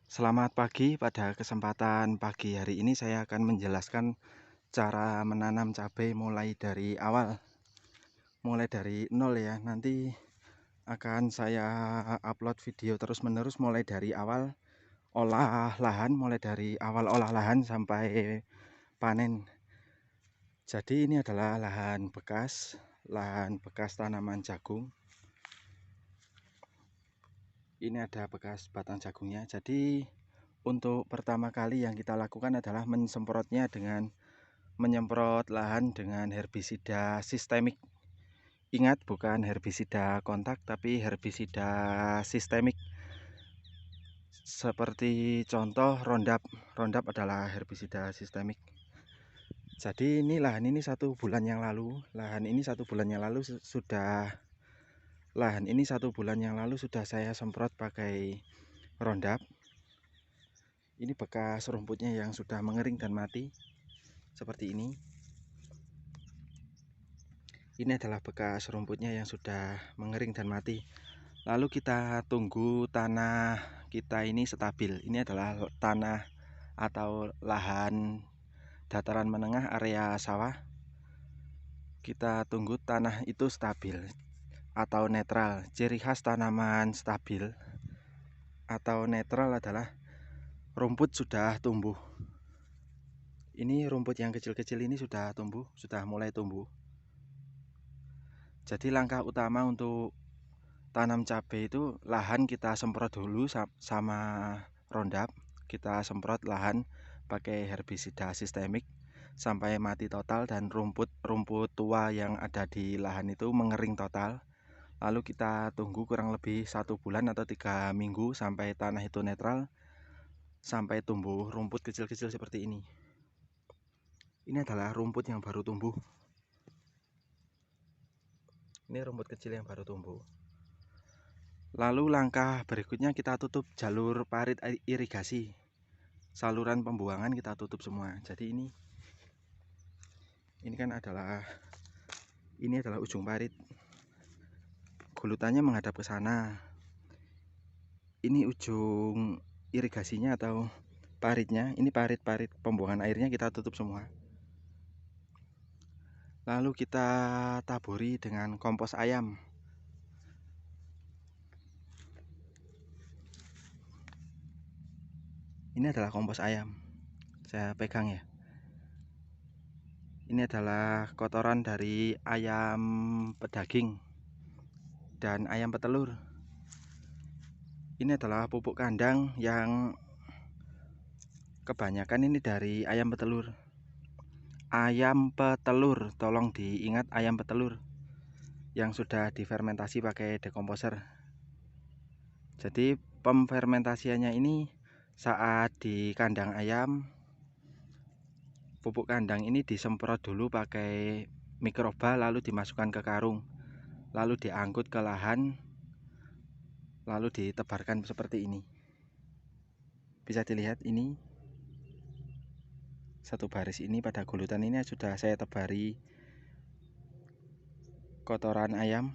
Selamat pagi. Pada kesempatan pagi hari ini saya akan menjelaskan cara menanam cabai mulai dari awal, mulai dari nol ya. Nanti akan saya upload video terus-menerus mulai dari awal olah lahan, mulai dari awal olah lahan sampai panen. Jadi ini adalah lahan bekas tanaman jagung. Ini ada bekas batang jagungnya. Jadi untuk pertama kali yang kita lakukan adalah menyemprot lahan dengan herbisida sistemik. Ingat, bukan herbisida kontak tapi herbisida sistemik. Seperti contoh Roundup. Roundup adalah herbisida sistemik. Jadi ini lahan ini 1 bulan yang lalu, sudah saya semprot pakai Roundup. Ini bekas rumputnya yang sudah mengering dan mati seperti ini. Ini adalah bekas rumputnya yang sudah mengering dan mati. Lalu kita tunggu tanah kita ini stabil. Ini adalah tanah atau lahan dataran menengah area sawah. Kita tunggu tanah itu stabil atau netral. Ciri khas tanaman stabil atau netral adalah rumput sudah tumbuh. Ini rumput yang kecil-kecil ini sudah tumbuh, sudah mulai tumbuh. Jadi langkah utama untuk tanam cabai itu lahan kita semprot dulu sama Roundup. Kita semprot lahan pakai herbisida sistemik sampai mati total dan rumput tua yang ada di lahan itu mengering total. Lalu kita tunggu kurang lebih 1 bulan atau 3 minggu sampai tanah itu netral, sampai tumbuh rumput kecil-kecil seperti ini. Ini adalah rumput yang baru tumbuh. Ini rumput kecil yang baru tumbuh. Lalu langkah berikutnya kita tutup jalur parit irigasi. Saluran pembuangan kita tutup semua. Jadi ini kan adalah ujung parit. Gulutannya menghadap ke sana. Ini ujung irigasinya atau paritnya. Ini parit pembuangan airnya kita tutup semua. Lalu kita taburi dengan kompos ayam. Ini adalah kompos ayam. Saya pegang ya. Ini adalah kotoran dari ayam pedaging dan ayam petelur. Ini adalah pupuk kandang yang kebanyakan ini dari ayam petelur. Ayam petelur, tolong diingat, ayam petelur yang sudah difermentasi pakai dekomposer. Jadi pemfermentasiannya ini saat di kandang ayam, pupuk kandang ini disemprot dulu pakai mikroba, lalu dimasukkan ke karung, lalu diangkut ke lahan, lalu ditebarkan seperti ini. Bisa dilihat ini satu baris ini, pada gulutan ini sudah saya tebari kotoran ayam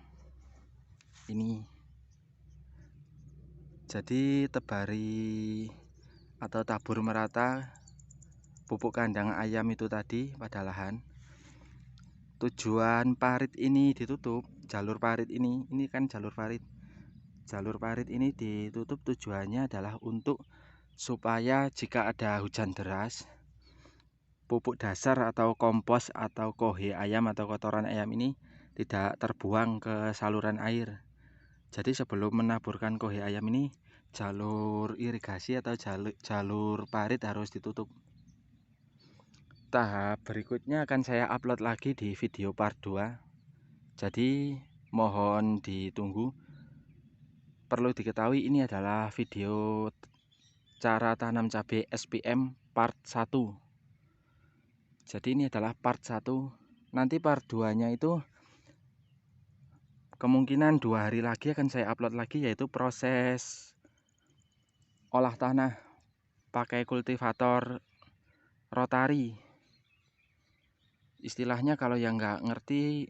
ini. Jadi tebari atau tabur merata pupuk kandang ayam itu tadi pada lahan. Tujuan parit ini ditutup, jalur parit ini kan jalur parit. Jalur parit ini ditutup tujuannya adalah untuk supaya jika ada hujan deras, pupuk dasar atau kompos atau kohe ayam atau kotoran ayam ini tidak terbuang ke saluran air. Jadi sebelum menaburkan kohe ayam ini, jalur irigasi atau jalur parit harus ditutup. Tahap berikutnya akan saya upload lagi di video part 2. Jadi mohon ditunggu. Perlu diketahui ini adalah video cara tanam cabai SPM part 1. Jadi ini adalah part 1. Nanti part 2-nya itu kemungkinan 2 hari lagi akan saya upload lagi, yaitu proses olah tanah pakai kultivator rotari. Istilahnya kalau yang nggak ngerti,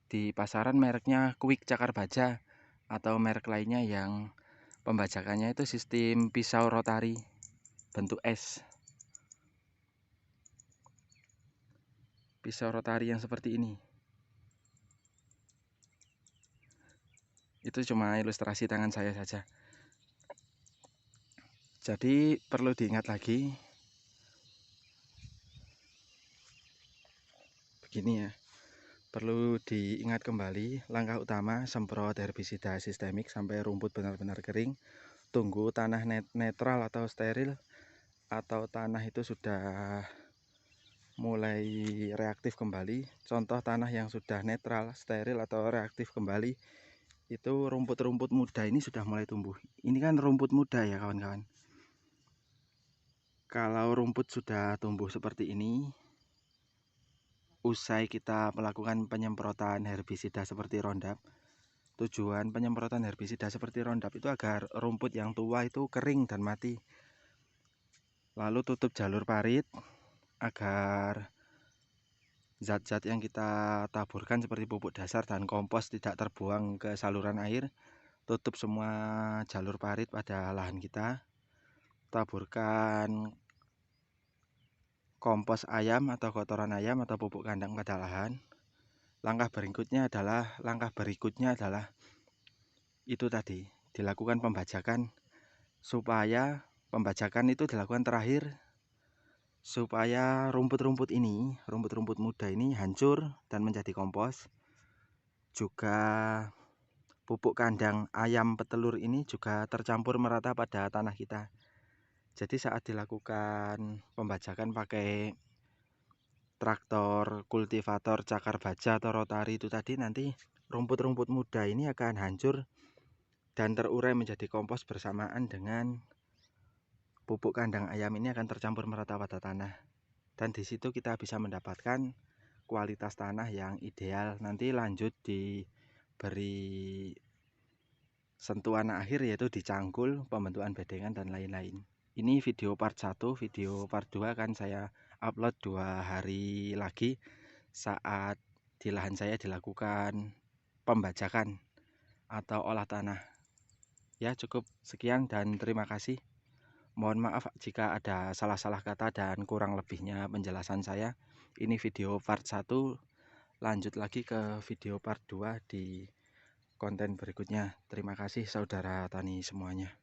di pasaran mereknya Quick Cakar Baja atau merek lainnya yang Pembajakannya itu sistem pisau rotari bentuk S. Pisau rotari yang seperti ini. Itu cuma ilustrasi tangan saya saja. Jadi perlu diingat lagi, begini ya. Perlu diingat kembali, langkah utama semprot herbisida sistemik sampai rumput benar-benar kering. Tunggu tanah netral atau steril, atau tanah itu sudah mulai reaktif kembali. Contoh tanah yang sudah netral, steril atau reaktif kembali, itu rumput-rumput muda ini sudah mulai tumbuh. Ini kan rumput muda ya kawan-kawan. Kalau rumput sudah tumbuh seperti ini, usai kita melakukan penyemprotan herbisida seperti Roundup. Tujuan penyemprotan herbisida seperti Roundup itu agar rumput yang tua itu kering dan mati. Lalu tutup jalur parit agar zat-zat yang kita taburkan seperti pupuk dasar dan kompos tidak terbuang ke saluran air. Tutup semua jalur parit pada lahan kita. Taburkan kompos ayam atau kotoran ayam atau pupuk kandang pada lahan. Langkah berikutnya adalah itu tadi, dilakukan pembajakan, supaya pembajakan itu dilakukan terakhir supaya rumput-rumput muda ini hancur dan menjadi kompos. Juga pupuk kandang ayam petelur ini juga tercampur merata pada tanah kita. Jadi saat dilakukan pembajakan pakai traktor, kultivator, cakar baja atau rotari itu tadi, nanti rumput-rumput muda ini akan hancur dan terurai menjadi kompos bersamaan dengan pupuk kandang ayam ini akan tercampur merata pada tanah. Dan di situ kita bisa mendapatkan kualitas tanah yang ideal. Nanti lanjut diberi sentuhan akhir yaitu dicangkul, pembentukan bedengan dan lain-lain. Ini video part 1, video part 2 akan saya upload 2 hari lagi saat di lahan saya dilakukan pembajakan atau olah tanah. Ya, cukup sekian dan terima kasih. Mohon maaf jika ada salah-salah kata dan kurang lebihnya penjelasan saya. Ini video part 1, lanjut lagi ke video part 2 di konten berikutnya. Terima kasih saudara tani semuanya.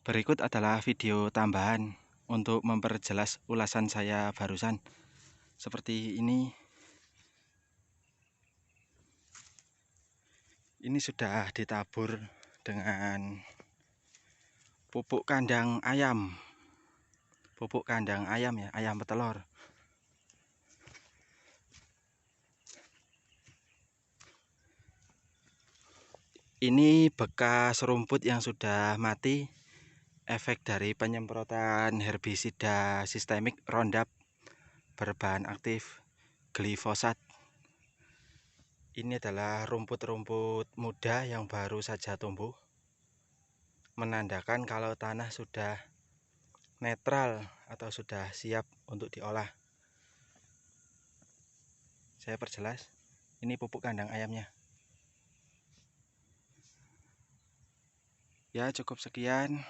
Berikut adalah video tambahan untuk memperjelas ulasan saya barusan. Seperti ini. Ini sudah ditabur dengan pupuk kandang ayam. Pupuk kandang ayam ya, ayam petelur. Ini bekas rumput yang sudah mati, efek dari penyemprotan herbisida sistemik Roundup berbahan aktif glifosat. Ini adalah rumput-rumput muda yang baru saja tumbuh, menandakan kalau tanah sudah netral atau sudah siap untuk diolah. Saya perjelas, ini pupuk kandang ayamnya. Ya, cukup sekian.